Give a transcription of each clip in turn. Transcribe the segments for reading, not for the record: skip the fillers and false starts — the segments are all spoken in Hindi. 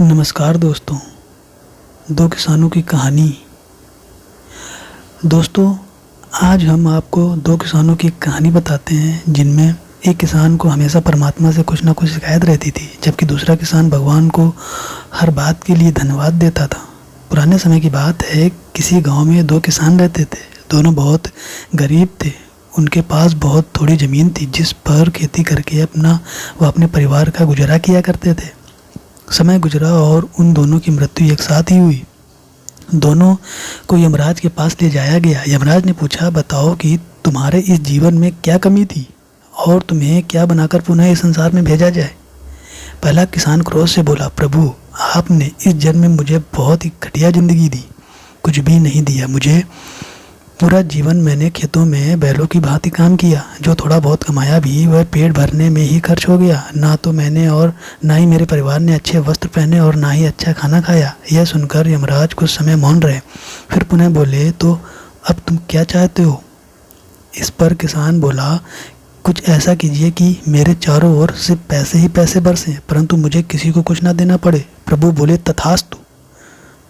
नमस्कार दोस्तों। दो किसानों की कहानी। दोस्तों, आज हम आपको दो किसानों की कहानी बताते हैं जिनमें एक किसान को हमेशा परमात्मा से कुछ ना कुछ शिकायत रहती थी, जबकि दूसरा किसान भगवान को हर बात के लिए धन्यवाद देता था। पुराने समय की बात है, किसी गांव में दो किसान रहते थे। दोनों बहुत गरीब थे। उनके पास बहुत थोड़ी ज़मीन थी जिस पर खेती करके व अपने परिवार का गुजारा किया करते थे। समय गुजरा और उन दोनों की मृत्यु एक साथ ही हुई। दोनों को यमराज के पास ले जाया गया। यमराज ने पूछा, बताओ कि तुम्हारे इस जीवन में क्या कमी थी और तुम्हें क्या बनाकर पुनः इस संसार में भेजा जाए। पहला किसान क्रोध से बोला, प्रभु, आपने इस जन्म में मुझे बहुत ही घटिया जिंदगी दी, कुछ भी नहीं दिया। मुझे पूरा जीवन मैंने खेतों में बैलों की भांति काम किया। जो थोड़ा बहुत कमाया भी वह पेट भरने में ही खर्च हो गया। ना तो मैंने और ना ही मेरे परिवार ने अच्छे वस्त्र पहने और ना ही अच्छा खाना खाया। यह सुनकर यमराज कुछ समय मौन रहे, फिर पुनः बोले, तो अब तुम क्या चाहते हो। इस पर किसान बोला, कुछ ऐसा कीजिए कि मेरे चारों ओर सिर्फ पैसे ही पैसे बरसें, परंतु मुझे किसी को कुछ ना देना पड़े। प्रभु बोले, तथास्तु।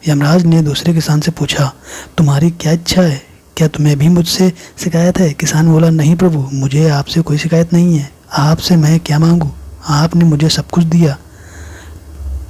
यमराज ने दूसरे किसान से पूछा, तुम्हारी क्या इच्छा है, क्या तुम्हें भी मुझसे शिकायत है। किसान बोला, नहीं प्रभु, मुझे आपसे कोई शिकायत नहीं है। आपसे मैं क्या मांगूं, आपने मुझे सब कुछ दिया।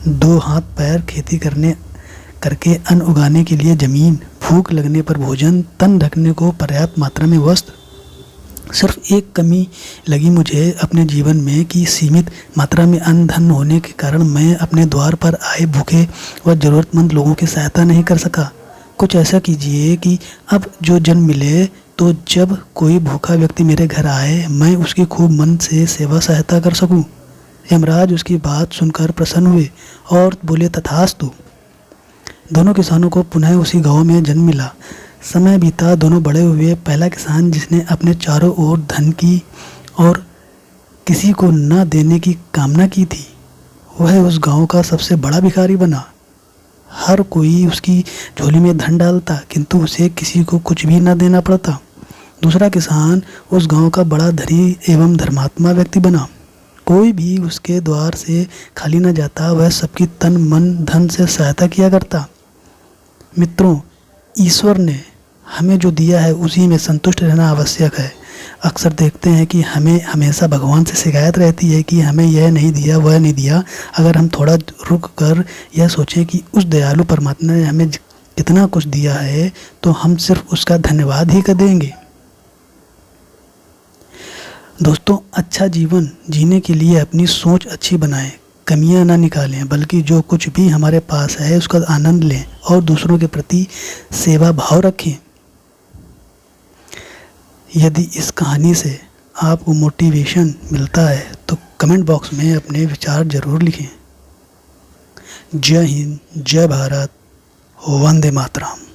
दो हाथ पैर, खेती करके अन्न उगाने के लिए जमीन, भूख लगने पर भोजन, तन ढकने को पर्याप्त मात्रा में वस्त्र। सिर्फ एक कमी लगी मुझे अपने जीवन में कि सीमित मात्रा में अन्न धन होने के कारण मैं अपने द्वार पर आए भूखे व ज़रूरतमंद लोगों की सहायता नहीं कर सका। कुछ ऐसा कीजिए कि अब जो जन्म मिले तो जब कोई भूखा व्यक्ति मेरे घर आए मैं उसकी खूब मन से सेवा सहायता कर सकूं। यमराज उसकी बात सुनकर प्रसन्न हुए और बोले, तथास्तु। दोनों किसानों को पुनः उसी गांव में जन्म मिला। समय बीता, दोनों बड़े हुए। पहला किसान, जिसने अपने चारों ओर धन की और किसी को न देने की कामना की थी, वह उस गांव का सबसे बड़ा भिखारी बना। हर कोई उसकी झोली में धन डालता, किंतु उसे किसी को कुछ भी न देना पड़ता। दूसरा किसान उस गांव का बड़ा धनी एवं धर्मात्मा व्यक्ति बना। कोई भी उसके द्वार से खाली न जाता। वह सबकी तन मन धन से सहायता किया करता। मित्रों, ईश्वर ने हमें जो दिया है उसी में संतुष्ट रहना आवश्यक है। अक्सर देखते हैं कि हमें हमेशा भगवान से शिकायत रहती है कि हमें यह नहीं दिया, वह नहीं दिया। अगर हम थोड़ा रुक कर यह सोचें कि उस दयालु परमात्मा ने हमें कितना कुछ दिया है, तो हम सिर्फ उसका धन्यवाद ही कर देंगे। दोस्तों, अच्छा जीवन जीने के लिए अपनी सोच अच्छी बनाएं, कमियां ना निकालें, बल्कि जो कुछ भी हमारे पास है उसका आनंद लें और दूसरों के प्रति सेवा भाव रखें। यदि इस कहानी से आपको मोटिवेशन मिलता है तो कमेंट बॉक्स में अपने विचार ज़रूर लिखें। जय हिंद, जय भारत, वंदे मातरम।